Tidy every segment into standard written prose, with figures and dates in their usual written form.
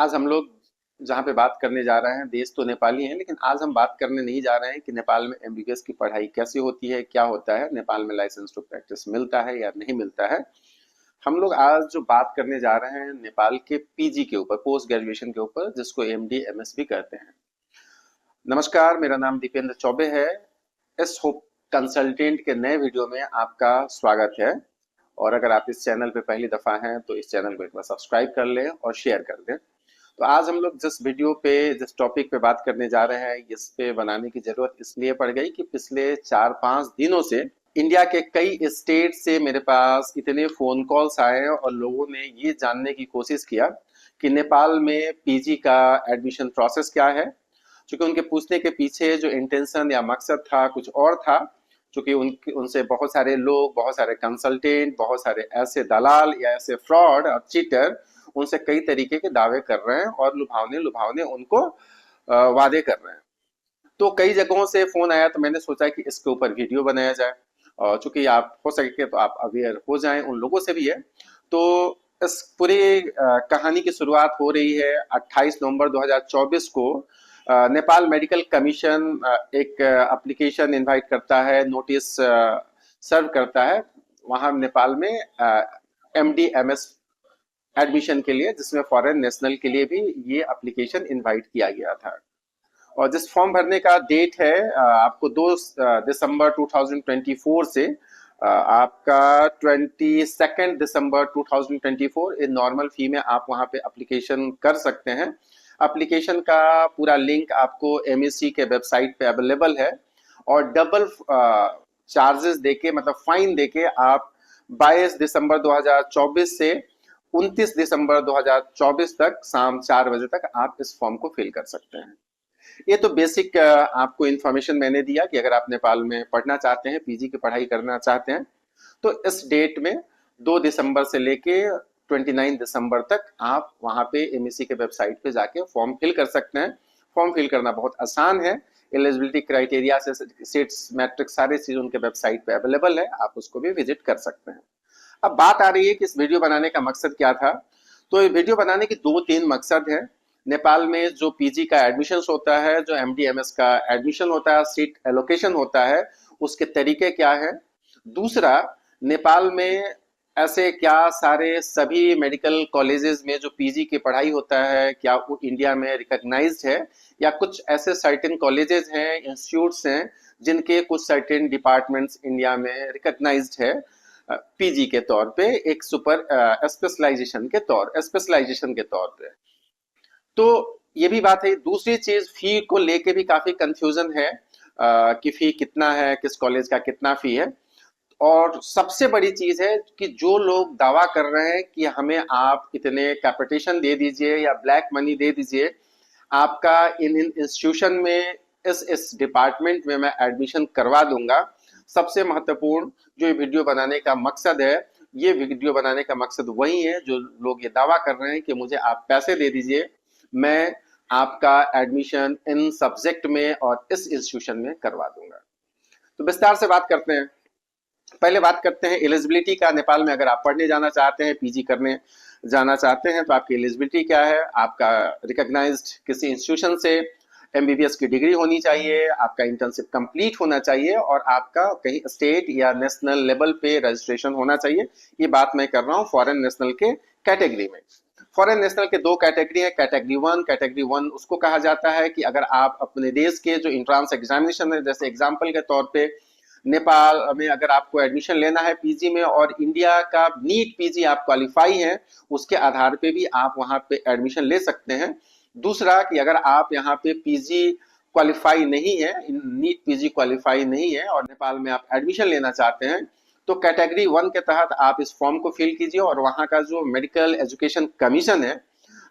आज हम लोग जहाँ पे बात करने जा रहे हैं, देश तो नेपाली है, लेकिन आज हम बात करने नहीं जा रहे हैं कि नेपाल में एमबीबीएस की पढ़ाई कैसे होती है, क्या होता है, नेपाल में लाइसेंस टू प्रैक्टिस मिलता है या नहीं मिलता है। हम लोग आज जो बात करने जा रहे हैं नेपाल के पीजी के ऊपर, पोस्ट ग्रेजुएशन के ऊपर, जिसको एमडी एमएस भी कहते हैं। नमस्कार, मेरा नाम दीपेंद्र चौबे है। एस होप कंसल्टेंट के नए वीडियो में आपका स्वागत है। और अगर आप इस चैनल पे पहली दफा हैं तो इस चैनल को एक बार सब्सक्राइब कर लें और शेयर कर दें। तो आज हम लोग जिस वीडियो पे, जिस टॉपिक पे बात करने जा रहे हैं, इस पे बनाने की जरूरत इसलिए पड़ गई कि पिछले 4-5 दिनों से इंडिया के कई स्टेट से मेरे पास इतने फोन कॉल्स आए और लोगों ने ये जानने की कोशिश किया कि नेपाल में पीजी का एडमिशन प्रोसेस क्या है। क्योंकि उनके पूछने के पीछे जो इंटेंशन या मकसद था कुछ और था। क्योंकि उनसे बहुत सारे लोग, बहुत सारे कंसल्टेंट, बहुत सारे ऐसे दलाल या ऐसे फ्रॉड और चीटर उनसे कई तरीके के दावे कर रहे हैं और लुभावने लुभावने उनको वादे कर रहे हैं। तो कई जगहों से फोन आया, तो मैंने सोचा कि इसके ऊपर वीडियो बनाया जाए। और चूंकि आप हो सके तो आप अवेयर हो जाएं उन लोगों से भी है। तो इस पूरी कहानी की शुरुआत हो रही है 28 नवंबर 2024 को। नेपाल मेडिकल कमीशन एक एप्लीकेशन इनवाइट करता है, नोटिस सर्व करता है वहां नेपाल में एमडी एमएस एडमिशन के लिए, जिसमें फॉरेन नेशनल के लिए भी ये एप्लीकेशन इनवाइट किया गया था। और जिस फॉर्म भरने का डेट है आपको 2 दिसंबर 2024 से आपका 22 दिसंबर 2024 इन नॉर्मल फी में आप वहां पे एप्लीकेशन कर सकते हैं। एप्लीकेशन का पूरा लिंक आपको एमएससी के वेबसाइट पे अवेलेबल है। और डबल चार्जेस देके, मतलब फाइन देके, आप 22 दिसंबर 2024 से 29 दिसंबर 2024 तक शाम 4 बजे तक आप इस फॉर्म को फिल कर सकते हैं। ये तो बेसिक आपको इन्फॉर्मेशन मैंने दिया कि अगर आप नेपाल में पढ़ना चाहते हैं, पीजी की पढ़ाई करना चाहते हैं, तो इस डेट में 2 दिसंबर से लेके 29 दिसंबर तक आप वहां पे एमएससी के वेबसाइट पे जाके फॉर्म फिल कर सकते हैं। फॉर्म फिल करना बहुत आसान है। एलिजिबिलिटी क्राइटेरिया से सीट्स, मैट्रिक्स, सारे चीज उनके वेबसाइट पे अवेलेबल है, आप उसको भी विजिट कर सकते हैं। अब बात आ रही है कि इस वीडियो बनाने का मकसद क्या था। तो ये वीडियो बनाने के 2-3 मकसद है। नेपाल में जो पीजी का एडमिशन होता है, जो एमडीएमएस का एडमिशन होता है, सीट एलोकेशन होता है, उसके तरीके क्या है। दूसरा, नेपाल में ऐसे क्या सारे सभी मेडिकल कॉलेजेस में जो पीजी की पढ़ाई होता है, क्या वो इंडिया में रिकॉग्नाइज्ड है, या कुछ ऐसे सर्टेन कॉलेजेस हैं, इंस्टीट्यूट्स हैं, जिनके कुछ सर्टेन डिपार्टमेंट्स इंडिया में रिकॉग्नाइज्ड है पीजी के तौर पे, एक सुपर स्पेशलाइजेशन के तौर पे। तो ये भी बात है। दूसरी चीज, फी को लेके भी काफी कंफ्यूजन है कि फी कितना है, किस कॉलेज का कितना फी है। और सबसे बड़ी चीज है कि जो लोग दावा कर रहे हैं कि हमें आप इतने कैपिटेशन दे दीजिए या ब्लैक मनी दे दीजिए, आपका इन इंस्टीट्यूशन में, इस डिपार्टमेंट में मैं एडमिशन करवा दूंगा। सबसे महत्वपूर्ण जो ये वीडियो बनाने का मकसद है, ये वीडियो बनाने का मकसद वही है जो लोग ये दावा कर रहे हैं कि मुझे आप पैसे दे दीजिए, मैं आपका एडमिशन इन सब्जेक्ट में और इस इंस्टीट्यूशन में करवा दूंगा। तो विस्तार से बात करते हैं। पहले बात करते हैं एलिजिबिलिटी का। नेपाल में अगर आप पढ़ने जाना चाहते हैं, पीजी करने जाना चाहते हैं, तो आपकी एलिजिबिलिटी क्या है। आपका रिकॉग्नाइज्ड किसी इंस्टीट्यूशन से एमबीबीएस की डिग्री होनी चाहिए, आपका इंटर्नशिप कंप्लीट होना चाहिए, और आपका कहीं स्टेट या नेशनल लेवल पे रजिस्ट्रेशन होना चाहिए। ये बात मैं कर रहा हूँ फॉरेन नेशनल के कैटेगरी में। फॉरेन नेशनल के 2 कैटेगरी है, कैटेगरी 1। कैटेगरी 1 उसको कहा जाता है कि अगर आप अपने देश के जो इंट्रांस एग्जामिनेशन है, जैसे एग्जाम्पल के तौर पे नेपाल में अगर आपको एडमिशन लेना है पीजी में और इंडिया का नीट पीजी आप क्वालिफाई हैं, उसके आधार पे भी आप वहां पे एडमिशन ले सकते हैं। दूसरा कि अगर आप यहाँ पे पीजी क्वालिफाई नहीं है, नीट पीजी क्वालिफाई नहीं है, और नेपाल में आप एडमिशन लेना चाहते हैं, तो कैटेगरी 1 के तहत आप इस फॉर्म को फिल कीजिए। और वहां का जो मेडिकल एजुकेशन कमीशन है,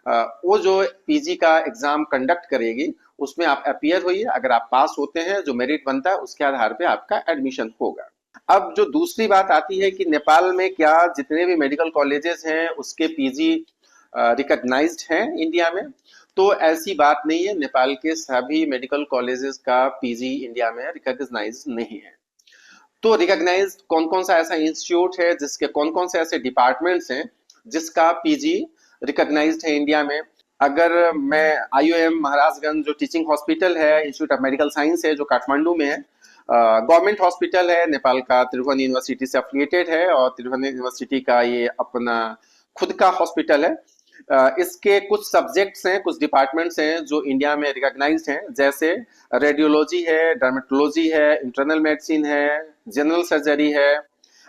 वो जो पीजी का एग्जाम कंडक्ट करेगी, उसमें आप अपीयर होइए। अगर आप पास होते हैं, जो मेरिट बनता है उसके आधार पे आपका एडमिशन होगा। अब जो दूसरी बात आती है कि नेपाल में क्या जितने भी मेडिकल कॉलेजेस हैं उसके पीजी रिकॉग्नाइज्ड हैं इंडिया में। तो ऐसी बात नहीं है, नेपाल के सभी मेडिकल कॉलेजेस का पीजी इंडिया में रिकॉग्नाइज नहीं है। तो रिकॉग्नाइज कौन कौन सा ऐसा इंस्टीट्यूट है, जिसके कौन कौन से ऐसे डिपार्टमेंट्स हैं जिसका पीजी रिकॉग्नाइज्ड है इंडिया में। अगर मैं IOM महाराजगंज जो टीचिंग हॉस्पिटल है, इंस्टीट्यूट ऑफ मेडिकल साइंस है जो काठमांडू में है, गवर्नमेंट हॉस्पिटल है, नेपाल का त्रिभुवन यूनिवर्सिटी से एफिलिएटेड है और त्रिभुवन यूनिवर्सिटी का ये अपना खुद का हॉस्पिटल है। इसके कुछ सब्जेक्ट्स हैं, कुछ डिपार्टमेंट्स हैं जो इंडिया में रिकॉग्नाइज्ड हैं, जैसे रेडियोलॉजी है, डर्मेटोलॉजी है, इंटरनल मेडिसिन है, जनरल सर्जरी है,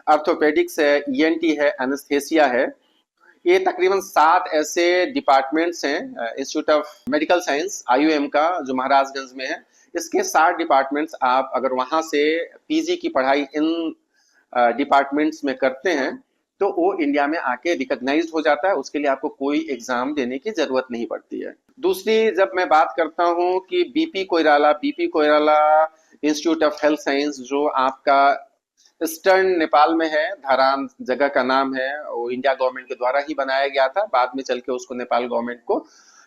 ऑर्थोपेडिक्स है, ENT है, एनेस्थेसिया है। ये तकरीबन 7 ऐसे डिपार्टमेंट्स हैं institute of medical science IOM का जो महाराजगंज में है। इसके 7 डिपार्टमेंट्स आप अगर वहां से PG की पढ़ाई इन डिपार्टमेंट्स में करते हैं तो वो इंडिया में आके रिकॉग्नाइज्ड हो जाता है, उसके लिए आपको कोई एग्जाम देने की जरूरत नहीं पड़ती है। दूसरी, जब मैं बात करता हूँ कि BP Koirala institute of health science जो आपका ईस्टर्न नेपाल में है, धरान जगह का नाम है, वो इंडिया गवर्नमेंट के द्वारा ही बनाया गया था, बाद में चल के उसको नेपाल गवर्नमेंट को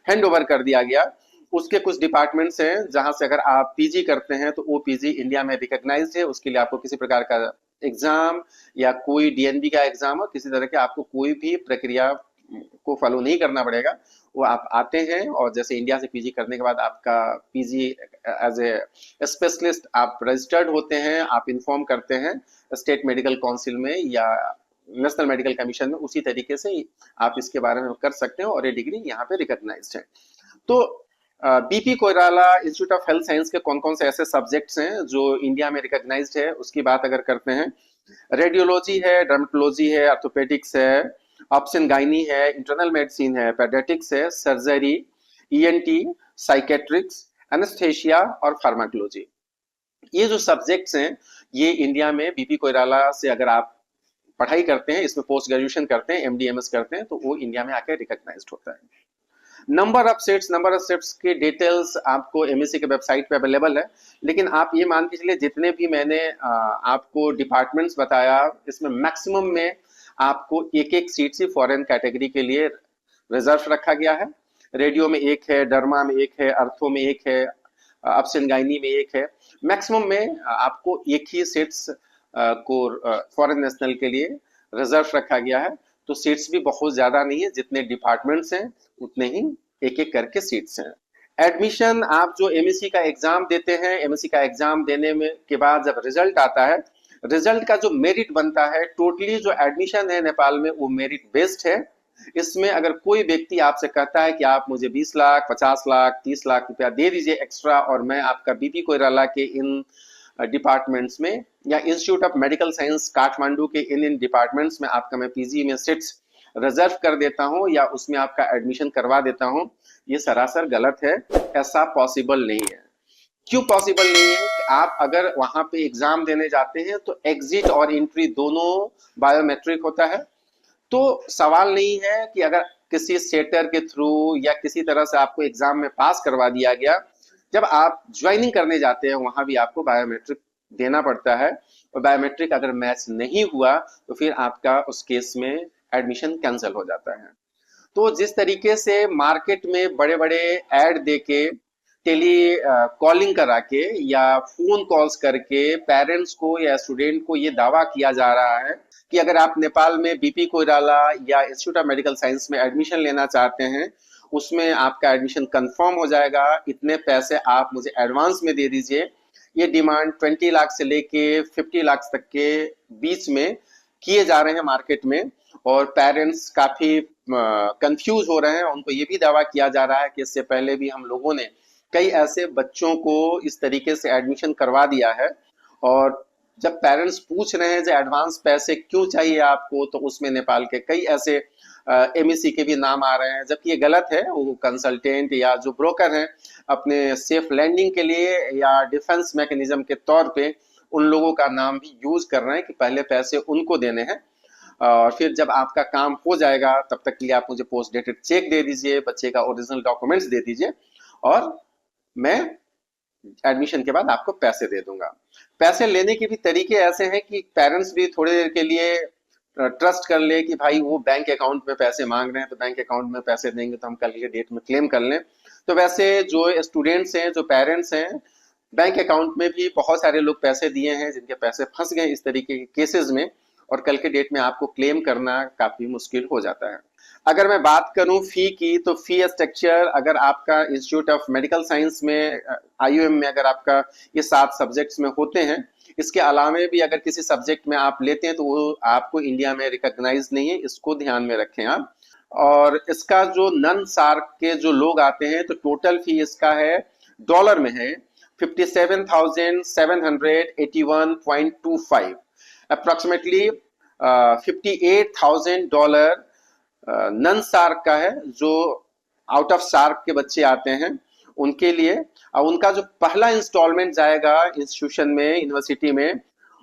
हैंड ओवर कर दिया गया। उसके कुछ डिपार्टमेंट्स हैं जहां से अगर आप PG करते हैं तो वो PG इंडिया में रिकॉग्नाइज्ड है, उसके लिए आपको किसी प्रकार का एग्जाम या कोई DNB का एग्जाम और किसी तरह के आपको कोई भी प्रक्रिया को फॉलो नहीं करना पड़ेगा। वो आप आते हैं और जैसे इंडिया से PG करने के बाद आपका PG एज ए स्पेशलिस्ट आप रजिस्टर्ड होते हैं, आप इन्फॉर्म करते हैं स्टेट मेडिकल काउंसिल में या नेशनल मेडिकल कमीशन में, उसी तरीके से आप इसके बारे में कर सकते हैं और ये डिग्री यहाँ पे रिकॉग्नाइज्ड है। तो BP Koirala institute of health science के कौन कौन से ऐसे सब्जेक्ट्स हैं जो इंडिया में रिकॉग्नाइज्ड है उसकी बात अगर करते हैं, रेडियोलॉजी है, डर्मेटोलॉजी है, ऑर्थोपेडिक्स है, ऑप्शन गाइनी है, इंटरनल मेडिसिन है, पेडियाट्रिक्स है, सर्जरी, ENT, साइकेट्रिक्स, एनेस्थेसिया और फार्माकोलॉजी। ये जो सब्जेक्ट्स हैं ये इंडिया में BP कोइराला से अगर आप पढ़ाई करते हैं, इसमें पोस्ट ग्रेजुएशन करते हैं, MD MS करते हैं, तो वो इंडिया में आकर रिकॉग्नाइज्ड होता है। नंबर ऑफ सीट्स के डिटेल्स आपको MSc के वेबसाइट पे अवेलेबल है, लेकिन आप ये मान के चलिए जितने भी मैंने आपको डिपार्टमेंट्स बताया, इसमें मैक्सिमम में आपको एक सीट ही फॉरेन कैटेगरी के लिए रिजर्व रखा गया है। रेडियो में 1 है, डर्मा में 1 है, अर्थो में 1 है, ऑप्शन गाइनी में 1 है। मैक्सिमम में आपको एक ही सीट्स को फॉरेन नेशनल के लिए रिजर्व रखा गया है। तो सीट्स भी बहुत ज्यादा नहीं है, जितने डिपार्टमेंट्स हैं उतने ही एक करके सीट्स हैं। एडमिशन आप जो MSc का एग्जाम देते हैं, MSc का एग्जाम देने में के बाद जब रिजल्ट आता है, रिजल्ट का जो मेरिट बनता है, टोटली जो एडमिशन है नेपाल में वो मेरिट बेस्ड है। इसमें अगर कोई व्यक्ति आपसे कहता है कि आप मुझे 20 लाख, 50 लाख, 30 लाख रुपया दे दीजिए एक्स्ट्रा और मैं आपका BP कोइराला के इन डिपार्टमेंट्स में या institute of medical science Kathmandu के इन डिपार्टमेंट्स में आपका मैं PG में सीट्स रिजर्व कर देता हूं या उसमें आपका एडमिशन करवा देता हूं, ये सरासर गलत है। ऐसा पॉसिबल नहीं है। क्यों पॉसिबल नहीं है? आप अगर वहां पे एग्जाम देने जाते हैं तो एग्जिट और एंट्री दोनों बायोमेट्रिक होता है। तो सवाल नहीं है कि अगर किसी सेटर के थ्रू या किसी तरह से आपको एग्जाम में पास करवा दिया गया, जब आप ज्वाइनिंग करने जाते हैं वहां भी आपको बायोमेट्रिक देना पड़ता है और बायोमेट्रिक अगर मैच नहीं हुआ तो फिर आपका उस केस में एडमिशन कैंसिल हो जाता है। तो जिस तरीके से मार्केट में बड़े बड़े ऐड देके, टेली कॉलिंग करा के या फोन कॉल्स करके पेरेंट्स को या स्टूडेंट को ये दावा किया जा रहा है कि अगर आप नेपाल में BP कोइराला या इंस्टीट्यूट ऑफ मेडिकल साइंस में एडमिशन लेना चाहते हैं, उसमें आपका एडमिशन कंफर्म हो जाएगा, इतने पैसे आप मुझे एडवांस में दे दीजिए। ये डिमांड 20 लाख से लेके 50 लाख तक के बीच में किए जा रहे हैं मार्केट में और पेरेंट्स काफी कंफ्यूज हो रहे हैं। उनको ये भी दावा किया जा रहा है कि इससे पहले भी हम लोगों ने कई ऐसे बच्चों को इस तरीके से एडमिशन करवा दिया है और जब पेरेंट्स पूछ रहे हैं जो एडवांस पैसे क्यों चाहिए आपको, तो उसमें नेपाल के कई ऐसे MSc के भी नाम आ रहे हैं, जबकि ये गलत है। वो कंसल्टेंट या जो ब्रोकर हैं अपने सेफ लैंडिंग के लिए या डिफेंस मैकेनिज्म के तौर पे उन लोगों का नाम भी यूज कर रहे हैं कि पहले पैसे उनको देने हैं और फिर जब आपका काम हो जाएगा तब तक के लिए आप मुझे पोस्ट डेटेड चेक दे दीजिए, बच्चे का ओरिजिनल डॉक्यूमेंट्स दे दीजिए और मैं एडमिशन के बाद आपको पैसे दे दूंगा। पैसे लेने के भी तरीके ऐसे हैं कि पेरेंट्स भी थोड़ी देर के लिए ट्रस्ट कर ले कि भाई वो बैंक अकाउंट में पैसे मांग रहे हैं तो बैंक अकाउंट में पैसे देंगे तो हम कल के डेट में क्लेम कर लें। तो वैसे जो स्टूडेंट्स हैं, जो पेरेंट्स हैं, बैंक अकाउंट में भी बहुत सारे लोग पैसे दिए हैं जिनके पैसे फंस गए इस तरीके के केसेस में और कल के डेट में आपको क्लेम करना काफी मुश्किल हो जाता है। अगर मैं बात करूं फी की, तो फी स्ट्रक्चर अगर आपका इंस्टीट्यूट ऑफ मेडिकल साइंस में आईयूएम में अगर आपका ये 7 सब्जेक्ट्स में होते हैं, इसके अलावा भी अगर किसी सब्जेक्ट में आप लेते हैं तो वो आपको इंडिया में रिकॉग्नाइज नहीं है, इसको ध्यान में रखें आप। और इसका जो नन सार्क के जो लोग आते हैं तो टोटल फी इसका है, डॉलर में है 57,781.25, अप्रोक्सीमेटली $58,000 नन सार्क का है, जो आउट ऑफ सार्क के बच्चे आते हैं उनके लिए। और उनका जो पहला इंस्टॉलमेंट जाएगा इंस्टीट्यूशन में, यूनिवर्सिटी में,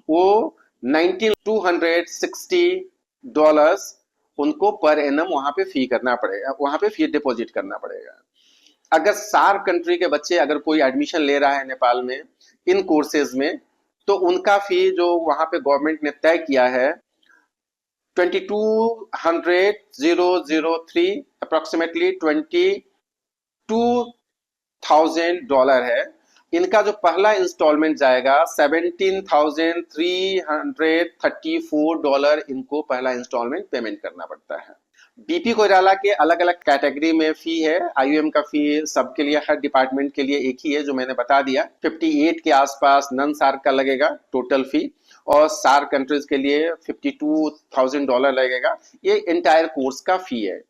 वो $19,260 उनको पर एनम वहां पे फी करना पड़ेगा, वहां पे फी डिपॉजिट करना पड़ेगा। अगर सार्क कंट्री के बच्चे अगर कोई एडमिशन ले रहा है नेपाल में इन कोर्सेज में, तो उनका फी जो वहां पे गवर्नमेंट ने तय किया है 22,003, अप्रोक्सीमेटली $22,000 है। इनका जो पहला इंस्टॉलमेंट जाएगा $17,334 इनको पहला इंस्टॉलमेंट पेमेंट करना पड़ता है। बीपी कोइराला के अलग अलग कैटेगरी में फी है। आईयूएम का फी सबके लिए, हर डिपार्टमेंट के लिए एक ही है जो मैंने बता दिया। 58 के आसपास नन सार्क का लगेगा टोटल फी, और सार्क कंट्रीज के लिए $52,000 लगेगा। ये इंटायर कोर्स का फी है।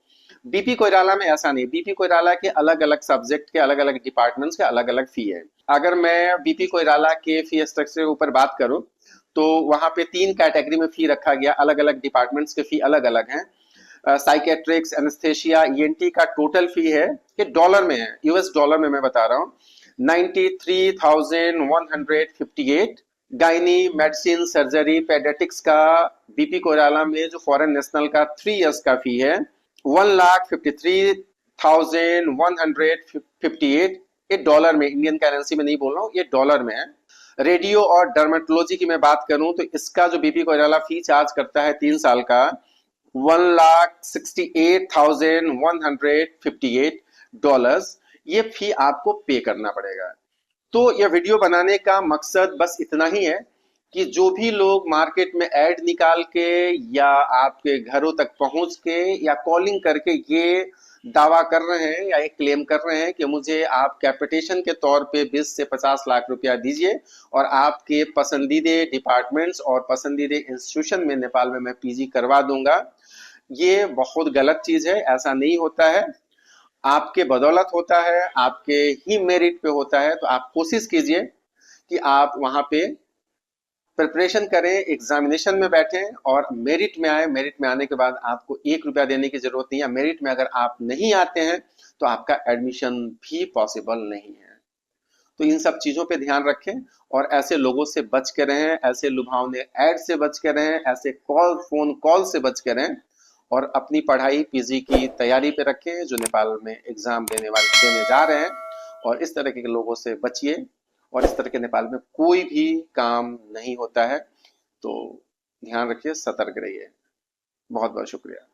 बीपी कोइराला में ऐसा नहीं, बीपी कोइराला के अलग अलग सब्जेक्ट के अलग अलग डिपार्टमेंट्स के अलग अलग फी है। अगर मैं बीपी कोइराला के फी स्ट्रक्चर के ऊपर बात करूं तो वहां पे 3 कैटेगरी में फी रखा गया, अलग अलग डिपार्टमेंट्स के फी अलग अलग हैं। साइकेट्रिक्स, एनेस्थेसिया, ईएनटी का टोटल फी है कि डॉलर में है, यूएस डॉलर में मैं बता रहा हूँ, 93,158। गायनी, मेडिसिन, सर्जरी, पेडियाट्रिक्स का बीपी कोइराला में जो फॉरेन नेशनल का 3 इयर्स का फी है 1,53,158। ये डॉलर में, इंडियन करेंसी में नहीं बोल रहा हूँ, ये डॉलर में है। रेडियो और डर्मेटोलॉजी की मैं बात करूं तो इसका जो बीपी कोइराला फी चार्ज करता है 3 साल का $1,68,158। ये फी आपको पे करना पड़ेगा। तो यह वीडियो बनाने का मकसद बस इतना ही है कि जो भी लोग मार्केट में ऐड निकाल के या आपके घरों तक पहुंच के या कॉलिंग करके ये दावा कर रहे हैं या एक क्लेम कर रहे हैं कि मुझे आप कैपिटेशन के तौर पे 20 से 50 लाख रुपया दीजिए और आपके पसंदीदे डिपार्टमेंट्स और पसंदीदे इंस्टीट्यूशन में नेपाल में मैं पीजी करवा दूंगा, ये बहुत गलत चीज है। ऐसा नहीं होता है, आपके बदौलत होता है, आपके ही मेरिट पे होता है। तो आप कोशिश कीजिए कि आप वहां पे प्रिपरेशन करें, एग्जामिनेशन में बैठें और मेरिट में आए। मेरिट में आने के बाद आपको 1 रुपया देने की जरूरत नहीं है। मेरिट में अगर आप नहीं आते हैं तो आपका एडमिशन भी पॉसिबल नहीं है। तो इन सब चीजों पे ध्यान रखें और ऐसे लोगों से बच के रहें, ऐसे लुभावने ऐड से बच के रहें, ऐसे फोन कॉल से बच के रहें और अपनी पढ़ाई पीजी की तैयारी पे रखें जो नेपाल में एग्जाम देने जा रहे हैं। और इस तरह के लोगों से बचिए, और इस तरह के नेपाल में कोई भी काम नहीं होता है। तो ध्यान रखिए, सतर्क रहिए। बहुत बहुत शुक्रिया।